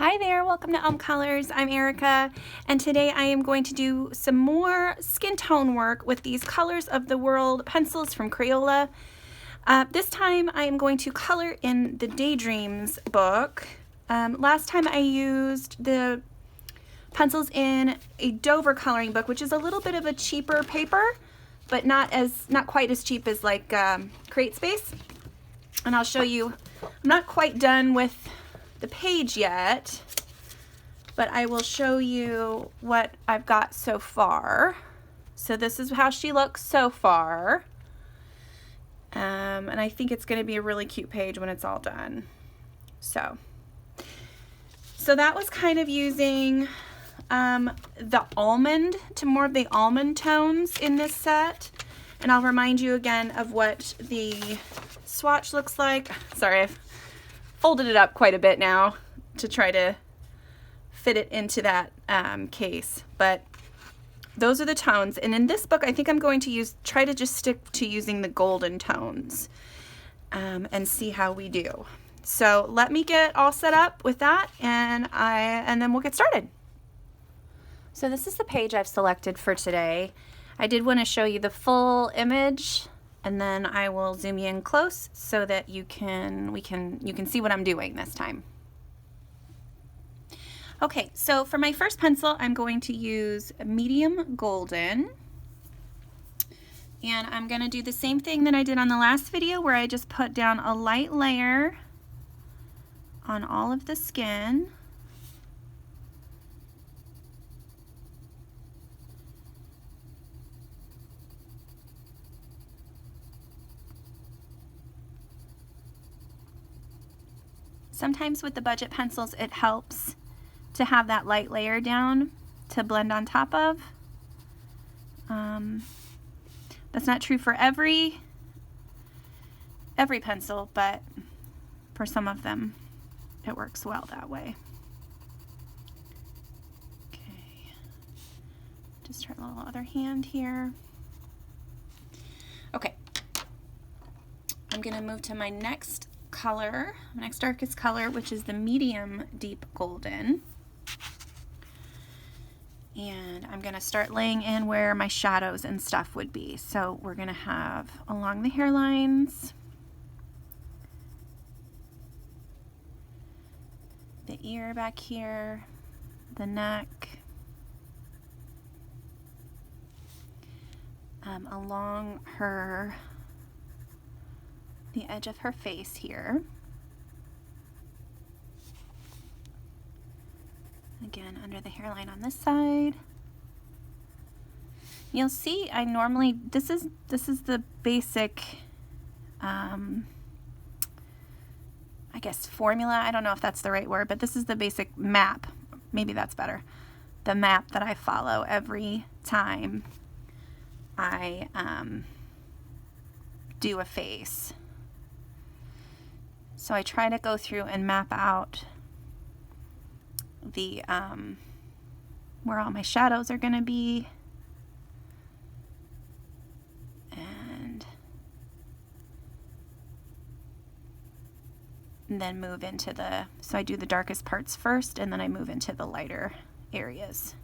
Hi there, welcome to Colors. I'm Erica, and today I am going to do some more skin tone work with these Colors of the World pencils from Crayola. This time I am going to color in the Daydreams book. Last time I used the pencils in a Dover coloring book, which is a little bit of a cheaper paper, but not quite as cheap as like Create Space. And I'll show you, I'm not quite done with the page yet, but I will show you what I've got so far. So this is how she looks so far. And I think it's going to be a really cute page when it's all done. So that was kind of using the almond to more of the almond tones in this set. And I'll remind you again of what the swatch looks like. Sorry, I've folded it up quite a bit now to try to fit it into that case, but those are the tones. And in this book I think I'm going to try to just stick to using the golden tones and see how we do. So let me get all set up with that, and then we'll get started. So this is the page I've selected for today. I did want to show you the full image, and then I will zoom you in close so that you can see what I'm doing this time. Okay, so for my first pencil, I'm going to use medium golden, and I'm going to do the same thing that I did on the last video, where I just put down a light layer on all of the skin. Sometimes with the budget pencils, it helps to have that light layer down to blend on top of. That's not true for every pencil, but for some of them it works well that way. Okay, just her little other hand here. Okay, I'm gonna move to my next color, my next darkest color, which is the medium deep golden. And I'm going to start laying in where my shadows and stuff would be. So we're going to have along the hairlines, the ear back here, the neck, along the edge of her face here. Again, under the hairline on this side. You'll see I normally, this is the basic, I guess formula, I don't know if that's the right word, but this is the basic map, maybe that's better, the map that I follow every time I do a face. So I try to go through and map out the where all my shadows are going to be, and then move into so I do the darkest parts first, and then I move into the lighter areas.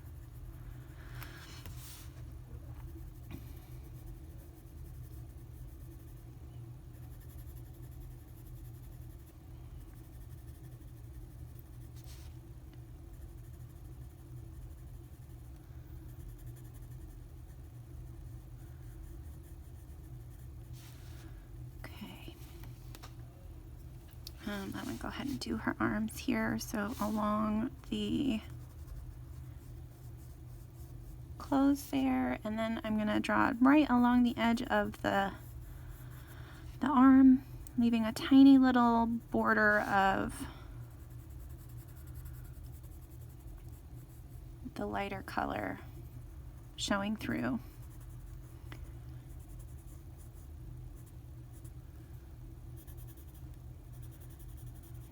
I'm going to go ahead and do her arms here. So along the clothes there, and then I'm going to draw right along the edge of the arm, leaving a tiny little border of the lighter color showing through.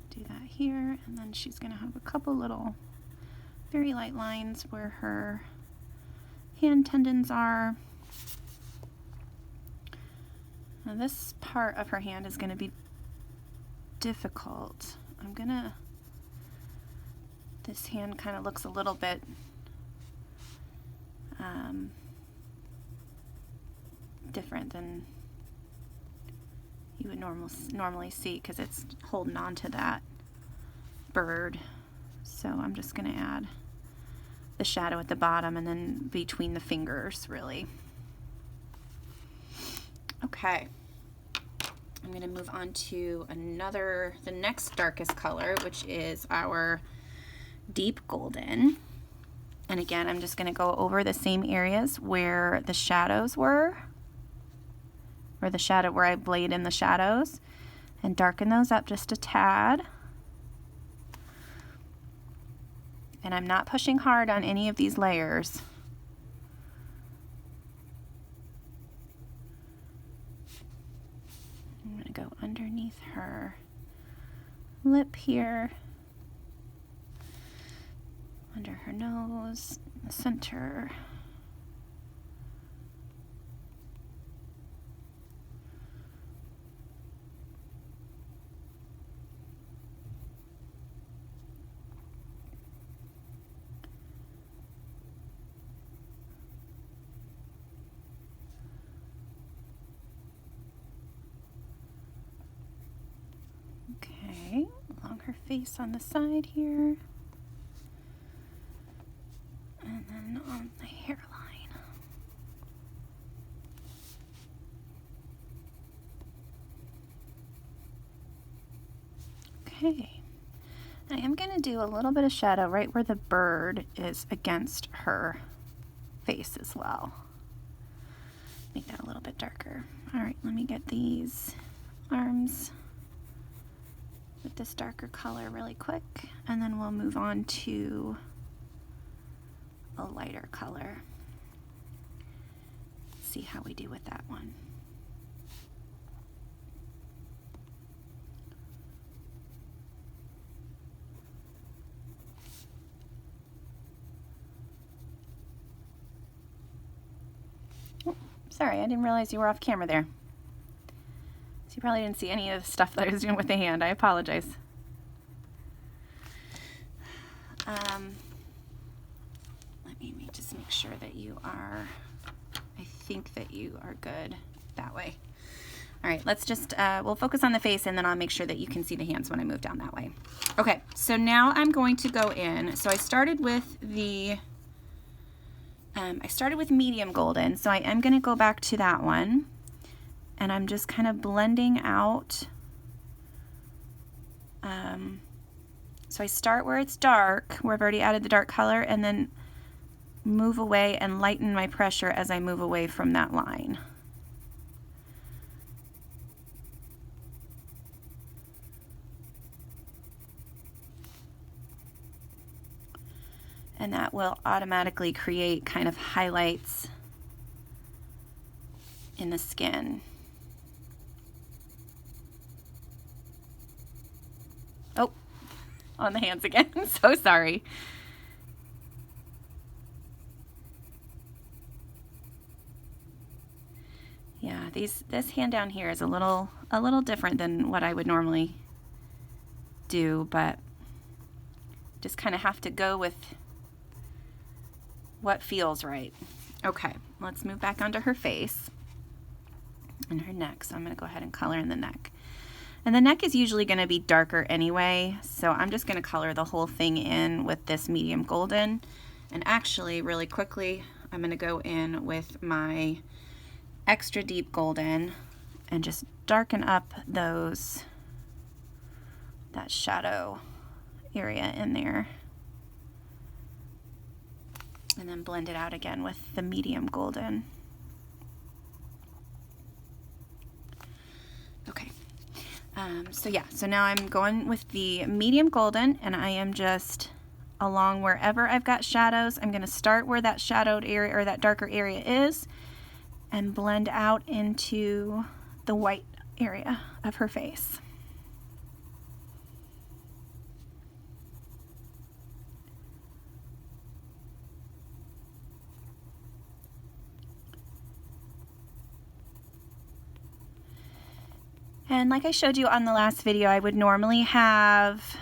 Do that here, and then she's going to have a couple little very light lines where her hand tendons are. Now this part of her hand is going to be difficult. I'm going to This hand kind of looks a little bit different than you would normally see because it's holding on to that bird. So I'm just going to add the shadow at the bottom and then between the fingers, really. Okay, I'm going to move on to the next darkest color, which is our deep golden. And again, I'm just going to go over the same areas where the shadows were, or the shadow where I blade in the shadows, and darken those up just a tad. And I'm not pushing hard on any of these layers. I'm going to go underneath her lip here, under her nose, the center. Okay, along her face on the side here. And then on the hairline. Okay, I am going to do a little bit of shadow right where the bird is against her face as well. Make that a little bit darker. All right, let me get these arms with this darker color really quick, and then we'll move on to a lighter color. See how we do with that one. Oh, sorry, I didn't realize you were off camera there. So you probably didn't see any of the stuff that I was doing with the hand. I apologize. Let me just make sure that you are, I think that you are good that way. All right, let's just, we'll focus on the face and then I'll make sure that you can see the hands when I move down that way. Okay, so now I'm going to go in. So I started with medium golden. So I am going to go back to that one and I'm just kind of blending out. So I start where it's dark, where I've already added the dark color, and then move away and lighten my pressure as I move away from that line. And that will automatically create kind of highlights in the skin. Oh, on the hands again. So sorry. Yeah, this hand down here is a little different than what I would normally do, but just kind of have to go with what feels right. Okay, let's move back onto her face and her neck. So I'm going to go ahead and color in the neck. And the neck is usually going to be darker anyway, so I'm just going to color the whole thing in with this medium golden. And actually, really quickly, I'm going to go in with my extra deep golden and just darken up that shadow area in there. And then blend it out again with the medium golden. Okay. So yeah, so now I'm going with the medium golden and I am just along wherever I've got shadows. I'm going to start where that shadowed area or that darker area is and blend out into the white area of her face. And like I showed you on the last video, I would normally have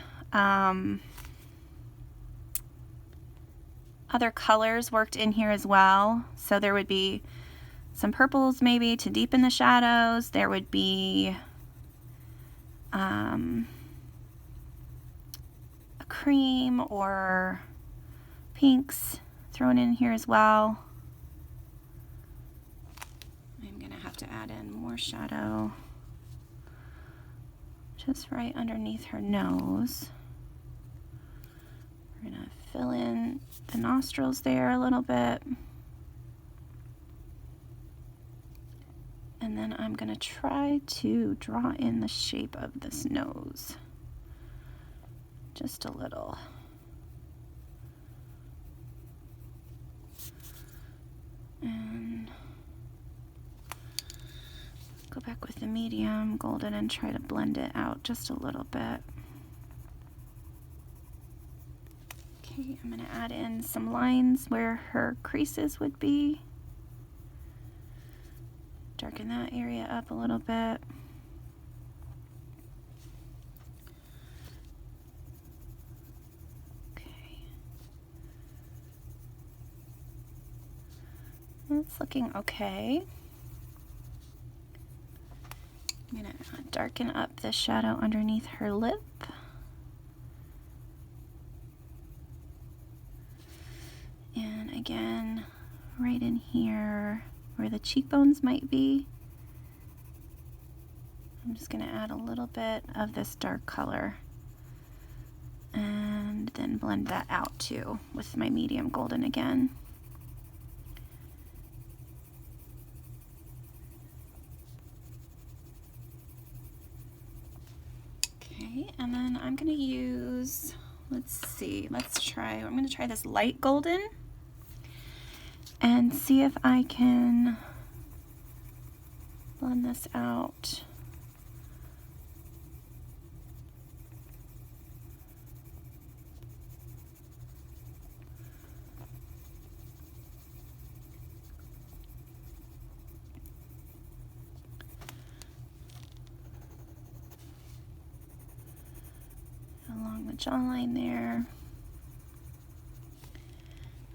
other colors worked in here as well. So there would be some purples maybe to deepen the shadows. There would be a cream or pinks thrown in here as well. I'm gonna have to add in more shadow just right underneath her nose. We're gonna fill in the nostrils there a little bit. And then I'm gonna try to draw in the shape of this nose. Just a little. And go back with the medium golden and try to blend it out just a little bit. Okay, I'm gonna add in some lines where her creases would be. Darken that area up a little bit. Okay. It's looking okay. I'm gonna darken up the shadow underneath her lip. And again, right in here where the cheekbones might be, I'm just gonna add a little bit of this dark color and then blend that out too with my medium golden again. Okay, and then I'm gonna use, let's see, I'm gonna try this light golden and see if I can blend this out. Along the jawline there.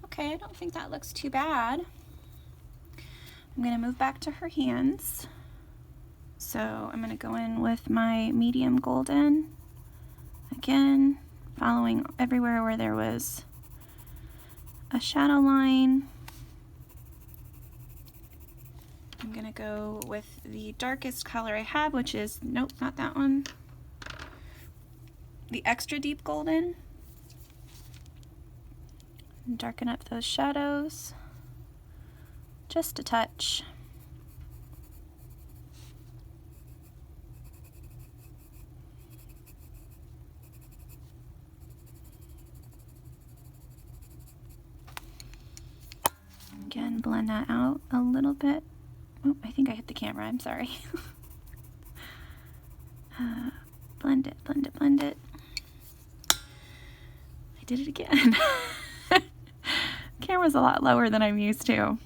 Okay, I don't think that looks too bad. I'm going to move back to her hands. So I'm going to go in with my medium golden. Again, following everywhere where there was a shadow line. I'm going to go with the darkest color I have, which is, nope, not that one. The extra deep golden. And darken up those shadows just a touch. Again, blend that out a little bit. Oh, I think I hit the camera, I'm sorry. Blend it, blend it, blend it. I did it again. Camera's a lot lower than I'm used to.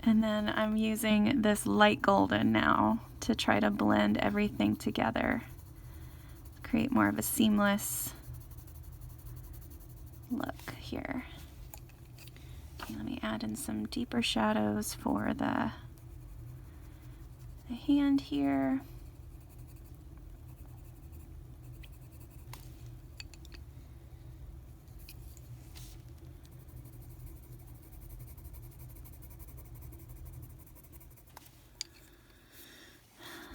And then I'm using this light golden now to try to blend everything together. Create more of a seamless look here. Okay, let me add in some deeper shadows for the hand here.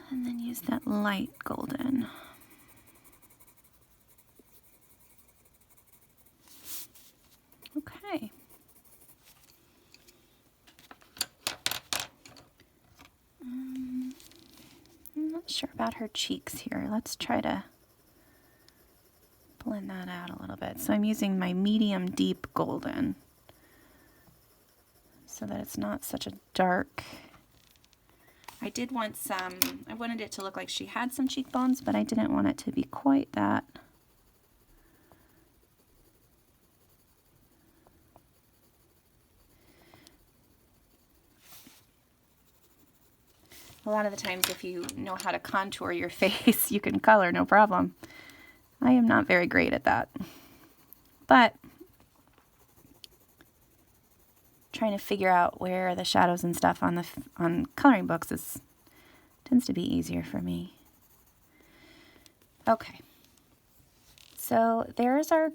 And then use that light golden. Okay. I'm not sure about her cheeks here. Let's try to blend that out a little bit. So I'm using my medium deep golden so that it's not such a dark. I did want some, I wanted it to look like she had some cheekbones, but I didn't want it to be quite that. A lot of the times if you know how to contour your face, you can color, no problem. I am not very great at that. But trying to figure out where the shadows and stuff on coloring books tends to be easier for me. Okay. So there's our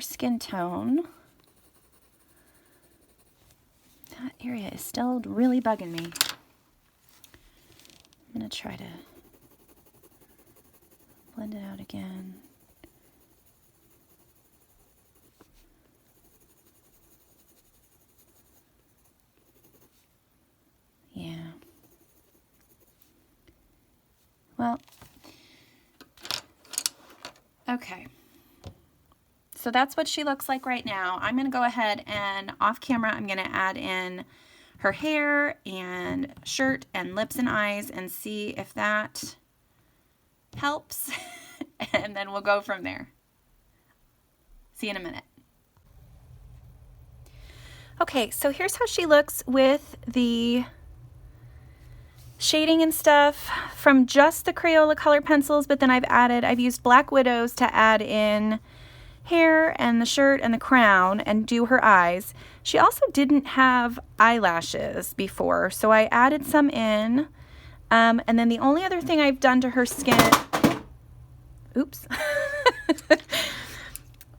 skin tone. That area is still really bugging me. I'm going to try to blend it out again. Yeah. Well, okay. So that's what she looks like right now. I'm going to go ahead and off camera, I'm going to add in her hair and shirt and lips and eyes and see if that helps. And then we'll go from there. See you in a minute. Okay, so here's how she looks with the shading and stuff from just the Crayola color pencils, but then I've used Black Widows to add in hair and the shirt and the crown and do her eyes. She also didn't have eyelashes before, so I added some in. And then the only other thing I've done to her skin, oops.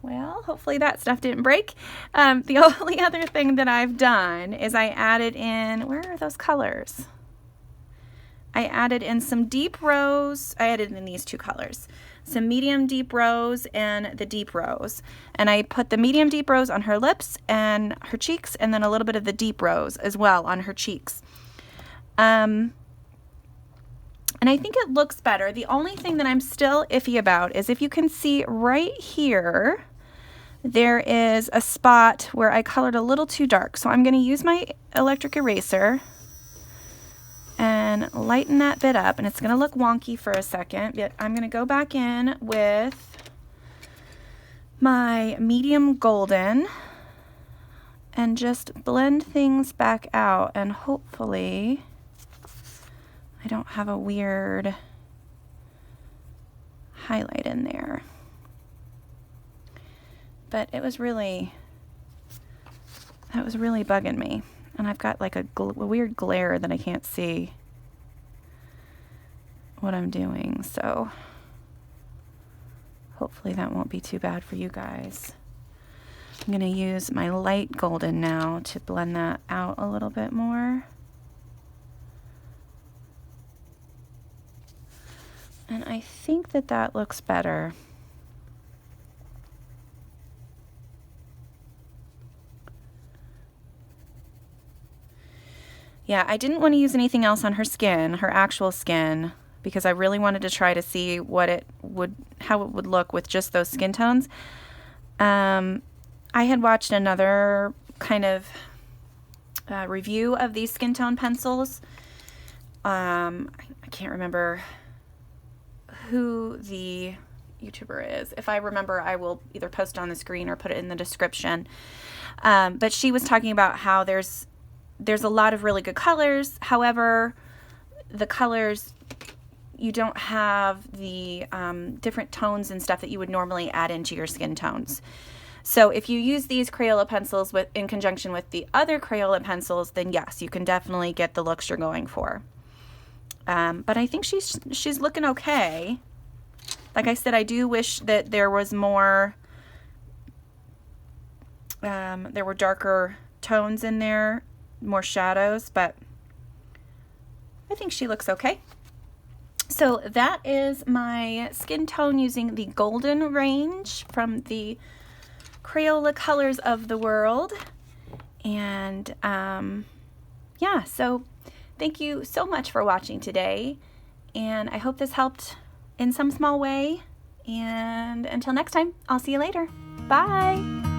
Well, hopefully that stuff didn't break. The only other thing that I've done is I added in, where are those colors? I added in some deep rose. I added in these two colors, some medium deep rose and the deep rose. And I put the medium deep rose on her lips and her cheeks, and then a little bit of the deep rose as well on her cheeks. And I think it looks better. The only thing that I'm still iffy about is if you can see right here, there is a spot where I colored a little too dark. So I'm going to use my electric eraser and lighten that bit up, and it's going to look wonky for a second, but I'm going to go back in with my medium golden and just blend things back out, and hopefully I don't have a weird highlight in there. But that was really bugging me. And I've got like a weird glare that I can't see what I'm doing. So hopefully that won't be too bad for you guys. I'm going to use my light golden now to blend that out a little bit more. And I think that that looks better. Yeah, I didn't want to use anything else on her skin, her actual skin, because I really wanted to try to see how it would look with just those skin tones. I had watched another kind of review of these skin tone pencils. I can't remember who the YouTuber is. If I remember, I will either post it on the screen or put it in the description. But she was talking about how there's a lot of really good colors. However, the colors, you don't have the different tones and stuff that you would normally add into your skin tones. So if you use these Crayola pencils in conjunction with the other Crayola pencils, then yes, you can definitely get the looks you're going for. But I think she's looking okay. Like I said, I do wish that there was more, there were darker tones in there, more shadows, but I think she looks okay. So that is my skin tone using the golden range from the Crayola Colors of the World. And yeah, so thank you so much for watching today, and I hope this helped in some small way. And until next time, I'll see you later. Bye!